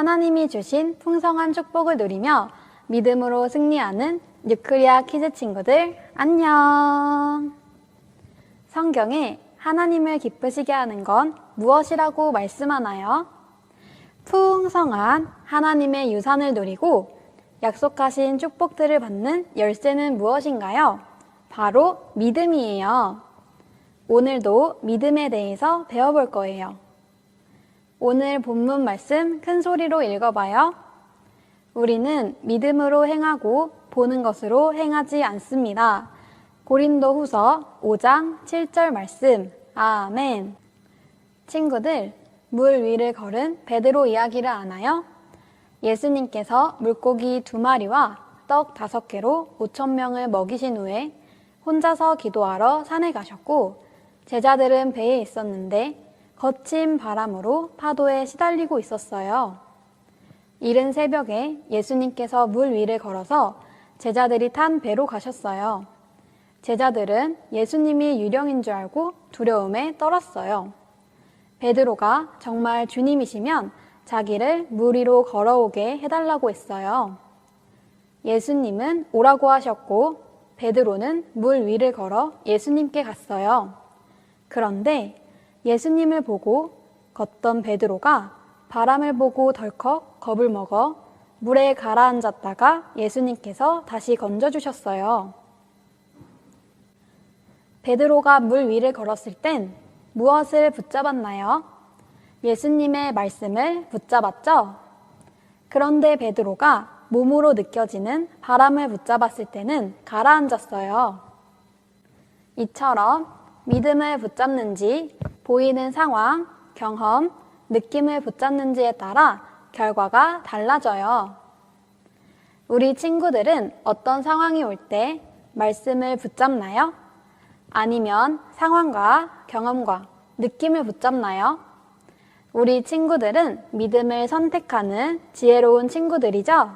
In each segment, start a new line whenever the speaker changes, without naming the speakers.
하나님이 주신 풍성한 축복을 누리며 믿음으로 승리하는 뉴크리아 키즈 친구들, 안녕! 성경에 하나님을 기쁘시게 하는 건 무엇이라고 말씀하나요? 풍성한 하나님의 유산을 누리고 약속하신 축복들을 받는 열쇠는 무엇인가요? 바로 믿음이에요. 오늘도 믿음에 대해서 배워볼 거예요. 오늘 본문 말씀 큰 소리로 읽어봐요. 우리는 믿음으로 행하고 보는 것으로 행하지 않습니다. 고린도후서 5장 7절 말씀. 아멘. 친구들, 물 위를 걸은 베드로 이야기를 아나요? 예수님께서 물고기 2마리와 떡 5개로 5,000명을 먹이신 후에 혼자서 기도하러 산에 가셨고 제자들은 배에 있었는데 거친 바람으로 파도에 시달리고 있었어요. 이른 새벽에 예수님께서 물 위를 걸어서 제자들이 탄 배로 가셨어요. 제자들은 예수님이 유령인 줄 알고 두려움에 떨었어요. 베드로가 정말 주님이시면 자기를 물 위로 걸어오게 해달라고 했어요. 예수님은 오라고 하셨고 베드로는 물 위를 걸어 예수님께 갔어요. 그런데 예수님을 보고 걷던 베드로가 바람을 보고 덜컥 겁을 먹어 물에 가라앉았다가 예수님께서 다시 건져주셨어요. 베드로가 물 위를 걸었을 땐 무엇을 붙잡았나요? 예수님의 말씀을 붙잡았죠? 그런데 베드로가 몸으로 느껴지는 바람을 붙잡았을 때는 가라앉았어요. 이처럼 믿음을 붙잡는지 보이는 상황, 경험, 느낌을 붙잡는지에 따라 결과가 달라져요. 우리 친구들은 어떤 상황이 올 때 말씀을 붙잡나요? 아니면 상황과 경험과 느낌을 붙잡나요? 우리 친구들은 믿음을 선택하는 지혜로운 친구들이죠?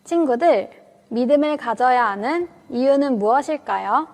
친구들, 믿음을 가져야 하는 이유는 무엇일까요?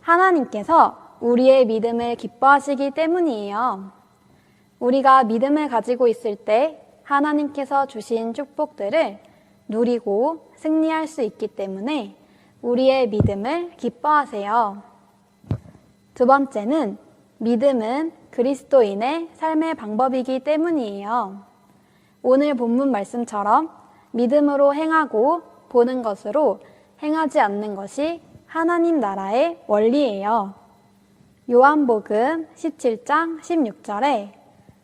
하나님께서 우리의 믿음을 기뻐하시기 때문이에요. 우리가 믿음을 가지고 있을 때 하나님께서 주신 축복들을 누리고 승리할 수 있기 때문에 우리의 믿음을 기뻐하세요. 두 번째는 믿음은 그리스도인의 삶의 방법이기 때문이에요. 오늘 본문 말씀처럼 믿음으로 행하고 보는 것으로 행하지 않는 것이 하나님 나라의 원리예요. 요한복음 17장 16절에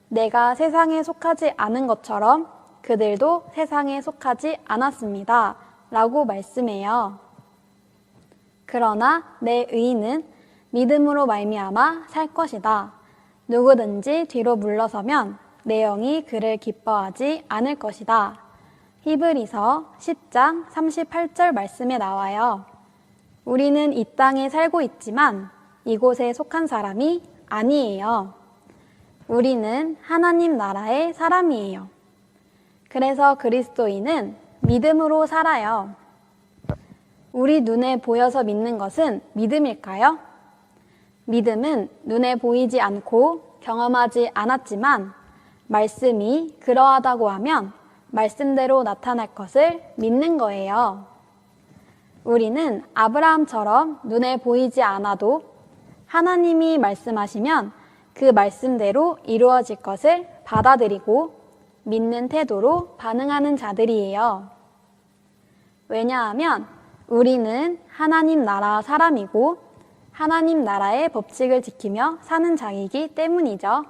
내가 세상에 속하지 않은 것처럼 그들도 세상에 속하지 않았습니다. 라고 말씀해요. 그러나 내 의인은 믿음으로 말미암아 살 것이다. 누구든지 뒤로 물러서면 내 영이 그를 기뻐하지 않을 것이다. 히브리서 10장 38절 말씀에 나와요. 우리는 이 땅에 살고 있지만 이곳에 속한 사람이 아니에요. 우리는 하나님 나라의 사람이에요. 그래서 그리스도인은 믿음으로 살아요. 우리 눈에 보여서 믿는 것은 믿음일까요? 믿음은 눈에 보이지 않고 경험하지 않았지만 말씀이 그러하다고 하면 말씀대로 나타날 것을 믿는 거예요. 우리는 아브라함처럼 눈에 보이지 않아도 하나님이 말씀하시면 그 말씀대로 이루어질 것을 받아들이고 믿는 태도로 반응하는 자들이에요. 왜냐하면 우리는 하나님 나라 사람이고 하나님 나라의 법칙을 지키며 사는 자이기 때문이죠.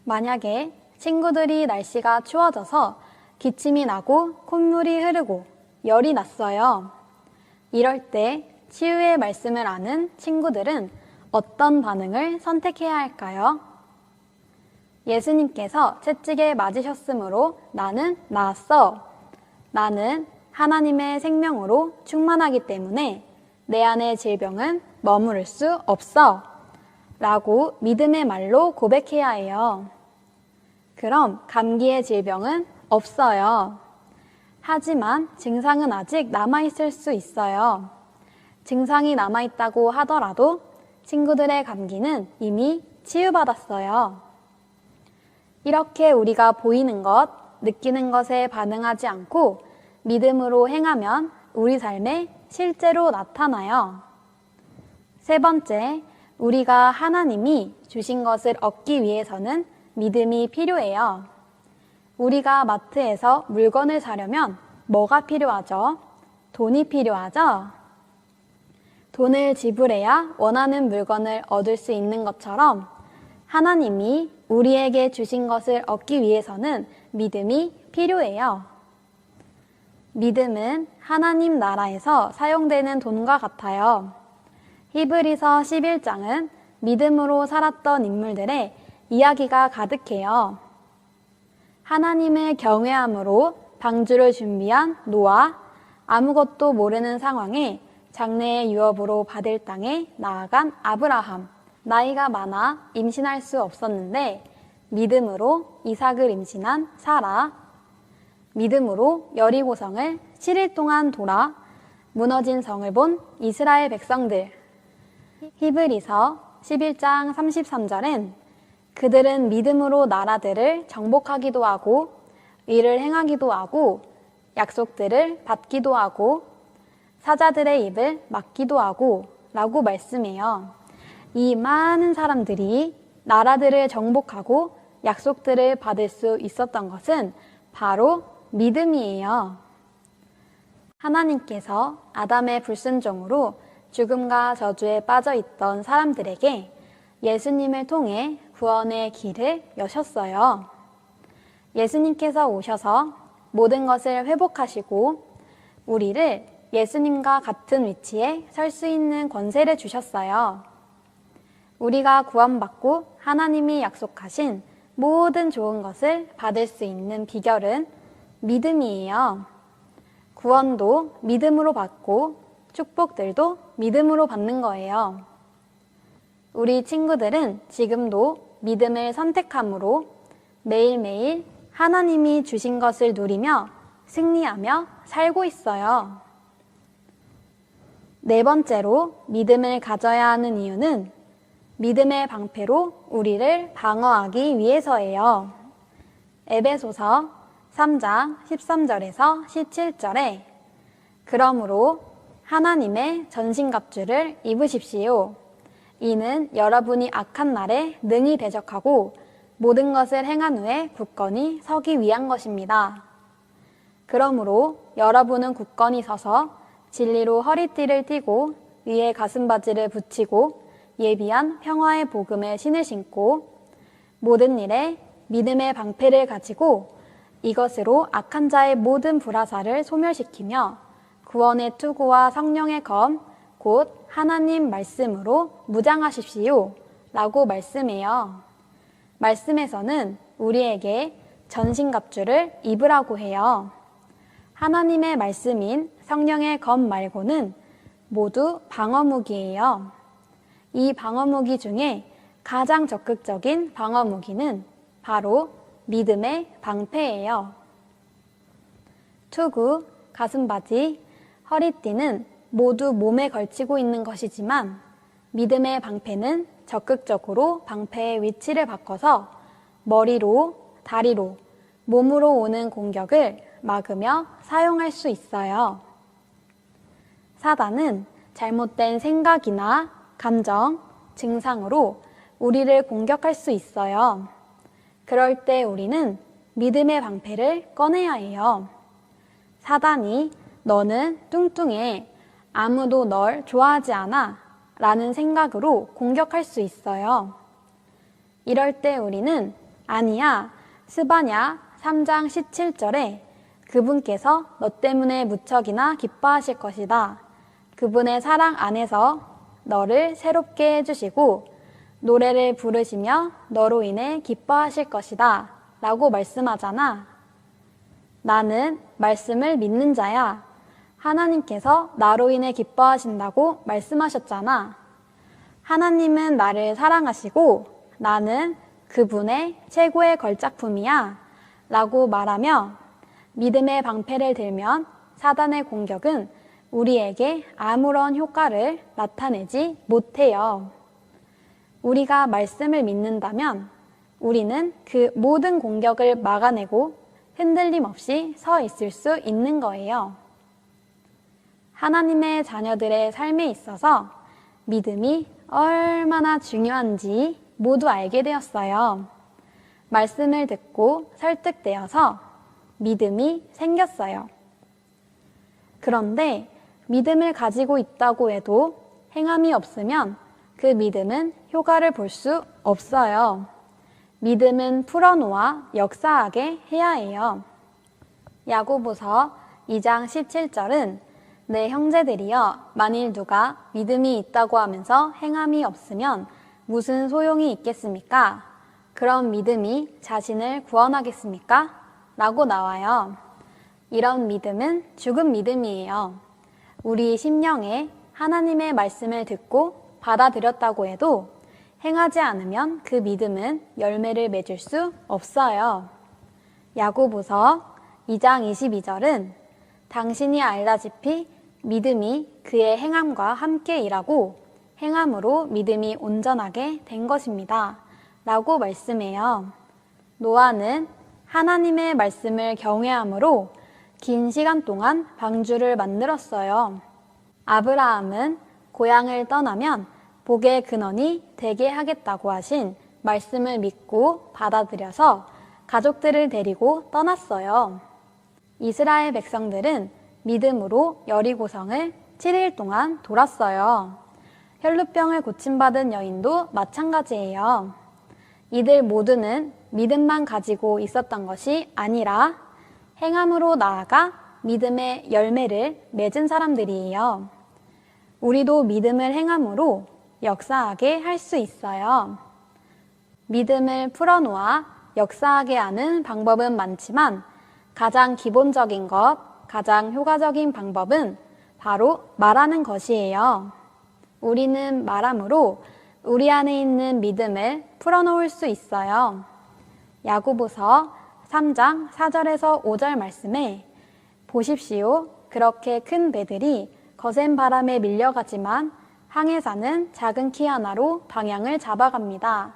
만약에 친구들이 날씨가 추워져서 기침이 나고 콧물이 흐르고 열이 났어요. 이럴 때 치유의 말씀을 아는 친구들은 어떤 반응을 선택해야 할까요? 예수님께서 채찍에 맞으셨으므로 나는 나았어. 나는 하나님의 생명으로 충만하기 때문에 내 안의 질병은 머무를 수 없어. 라고 믿음의 말로 고백해야 해요. 그럼 감기의 질병은 없어요. 하지만 증상은 아직 남아있을 수 있어요. 증상이 남아있다고 하더라도 친구들의 감기는 이미 치유받았어요. 이렇게 우리가 보이는 것, 느끼는 것에 반응하지 않고 믿음으로 행하면 우리 삶에 실제로 나타나요. 세 번째, 우리가 하나님이 주신 것을 얻기 위해서는 믿음이 필요해요. 우리가 마트에서 물건을 사려면 뭐가 필요하죠? 돈이 필요하죠? 돈을 지불해야 원하는 물건을 얻을 수 있는 것처럼 하나님이 우리에게 주신 것을 얻기 위해서는 믿음이 필요해요. 믿음은 하나님 나라에서 사용되는 돈과 같아요. 히브리서 11장은 믿음으로 살았던 인물들의 이야기가 가득해요. 하나님을 경외함으로 방주를 준비한 노아, 아무것도 모르는 상황에 장래의 유업으로 받을 땅에 나아간 아브라함, 나이가 많아 임신할 수 없었는데 믿음으로 이삭을 임신한 사라, 믿음으로 여리고성을 7일 동안 돌아 무너진 성을 본 이스라엘 백성들. 히브리서 11장 33절엔 그들은 믿음으로 나라들을 정복하기도 하고 일을 행하기도 하고 약속들을 받기도 하고 사자들의 입을 막기도 하고 라고 말씀해요. 이 많은 사람들이 나라들을 정복하고 약속들을 받을 수 있었던 것은 바로 믿음이에요. 하나님께서 아담의 불순종으로 죽음과 저주에 빠져 있던 사람들에게 예수님을 통해 구원의 길을 여셨어요. 예수님께서 오셔서 모든 것을 회복하시고 우리를 예수님과 같은 위치에 설 수 있는 권세를 주셨어요. 우리가 구원받고 하나님이 약속하신 모든 좋은 것을 받을 수 있는 비결은 믿음이에요. 구원도 믿음으로 받고 축복들도 믿음으로 받는 거예요. 우리 친구들은 지금도 믿음을 선택함으로 매일매일 하나님이 주신 것을 누리며 승리하며 살고 있어요. 네 번째로 믿음을 가져야 하는 이유는 믿음의 방패로 우리를 방어하기 위해서예요. 에베소서 3장 13절에서 17절에 그러므로 하나님의 전신갑주를 입으십시오. 이는 여러분이 악한 날에 능히 대적하고 모든 것을 행한 후에 굳건히 서기 위한 것입니다. 그러므로 여러분은 굳건히 서서 진리로 허리띠를 띠고 위에 가슴바지를 붙이고 예비한 평화의 복음의 신을 신고 모든 일에 믿음의 방패를 가지고 이것으로 악한 자의 모든 불화살을 소멸시키며 구원의 투구와 성령의 검, 곧 하나님 말씀으로 무장하십시오. 라고 말씀해요. 말씀에서는 우리에게 전신갑주를 입으라고 해요. 하나님의 말씀인 성령의 검 말고는 모두 방어무기예요. 이 방어무기 중에 가장 적극적인 방어무기는 바로 믿음의 방패예요. 투구, 가슴바지, 허리띠는 모두 몸에 걸치고 있는 것이지만 믿음의 방패는 적극적으로 방패의 위치를 바꿔서 머리로, 다리로, 몸으로 오는 공격을 막으며 사용할 수 있어요. 사단은 잘못된 생각이나 감정, 증상으로 우리를 공격할 수 있어요. 그럴 때 우리는 믿음의 방패를 꺼내야 해요. 사단이 너는 뚱뚱해, 아무도 널 좋아하지 않아 라는 생각으로 공격할 수 있어요. 이럴 때 우리는 아니야, 스바냐 3장 17절에 그분께서 너 때문에 무척이나 기뻐하실 것이다. 그분의 사랑 안에서 너를 새롭게 해주시고 노래를 부르시며 너로 인해 기뻐하실 것이다. 라고 말씀하잖아. 나는 말씀을 믿는 자야. 하나님께서 나로 인해 기뻐하신다고 말씀하셨잖아. 하나님은 나를 사랑하시고 나는 그분의 최고의 걸작품이야. 라고 말하며 믿음의 방패를 들면 사단의 공격은 우리에게 아무런 효과를 나타내지 못해요. 우리가 말씀을 믿는다면 우리는 그 모든 공격을 막아내고 흔들림 없이 서 있을 수 있는 거예요. 하나님의 자녀들의 삶에 있어서 믿음이 얼마나 중요한지 모두 알게 되었어요. 말씀을 듣고 설득되어서 믿음이 생겼어요. 그런데 믿음을 가지고 있다고 해도 행함이 없으면 그 믿음은 효과를 볼 수 없어요. 믿음은 풀어놓아 역사하게 해야 해요. 야고보서 2장 17절은 내 형제들이여 만일 누가 믿음이 있다고 하면서 행함이 없으면 무슨 소용이 있겠습니까? 그런 믿음이 자신을 구원하겠습니까? 라고 나와요. 이런 믿음은 죽은 믿음이에요. 우리 심령에 하나님의 말씀을 듣고 받아들였다고 해도 행하지 않으면 그 믿음은 열매를 맺을 수 없어요. 야고보서 2장 22절은 당신이 알다시피 믿음이 그의 행함과 함께 일하고 행함으로 믿음이 온전하게 된 것입니다. 라고 말씀해요. 노아는 하나님의 말씀을 경외함으로 긴 시간 동안 방주를 만들었어요. 아브라함은 고향을 떠나면 복의 근원이 되게 하겠다고 하신 말씀을 믿고 받아들여서 가족들을 데리고 떠났어요. 이스라엘 백성들은 믿음으로 여리고성을 7일 동안 돌았어요. 혈루병을 고침받은 여인도 마찬가지예요. 이들 모두는 믿음만 가지고 있었던 것이 아니라 행함으로 나아가 믿음의 열매를 맺은 사람들이에요. 우리도 믿음을 행함으로 역사하게 할 수 있어요. 믿음을 풀어놓아 역사하게 하는 방법은 많지만 가장 기본적인 것, 가장 효과적인 방법은 바로 말하는 것이에요. 우리는 말함으로 우리 안에 있는 믿음을 풀어놓을 수 있어요. 야고보서 3장 4절에서 5절 말씀에 보십시오. 그렇게 큰 배들이 거센 바람에 밀려가지만 항해 사는 작은 키 하나로 방향을 잡아갑니다.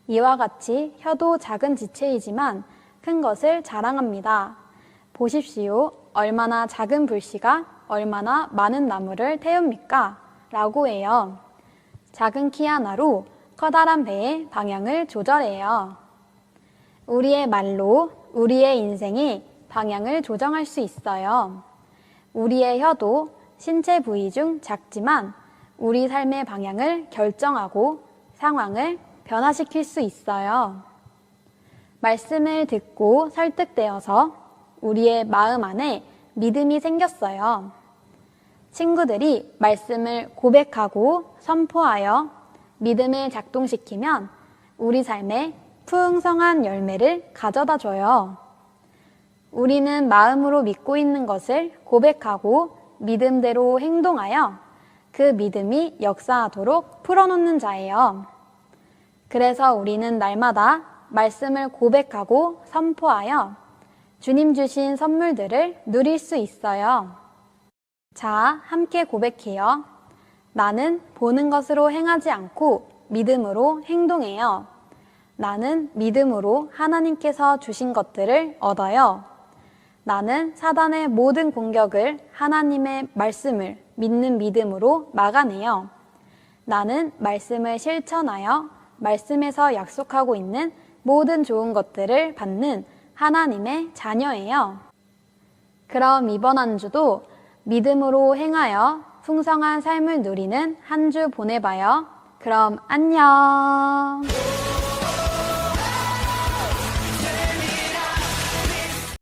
이와 같이 혀도 작은 지체이지만 큰 것을 자랑합니다. 보십시오. 얼마나 작은 불씨가 얼마나 많은 나무를 태웁니까? 라고 해요. 작은 키 하나로 커다란 배의 방향을 조절해요. 우리의 말로 우리의 인생의 방향을 조정할 수 있어요. 우리의 혀도 신체 부위 중 작지만 우리 삶의 방향을 결정하고 상황을 변화시킬 수 있어요. 말씀을 듣고 설득되어서 우리의 마음 안에 믿음이 생겼어요. 친구들이 말씀을 고백하고 선포하여 믿음을 작동시키면 우리 삶에 풍성한 열매를 가져다 줘요. 우리는 마음으로 믿고 있는 것을 고백하고 믿음대로 행동하여 그 믿음이 역사하도록 풀어놓는 자예요. 그래서 우리는 날마다 말씀을 고백하고 선포하여 주님 주신 선물들을 누릴 수 있어요. 자, 함께 고백해요. 나는 보는 것으로 행하지 않고 믿음으로 행동해요. 나는 믿음으로 하나님께서 주신 것들을 얻어요. 나는 사단의 모든 공격을 하나님의 말씀을 믿는 믿음으로 막아내요. 나는 말씀을 실천하여 말씀에서 약속하고 있는 모든 좋은 것들을 받는 하나님의 자녀예요. 그럼 이번 한 주도 믿음으로 행하여 풍성한 삶을 누리는 한 주 보내봐요. 그럼 안녕.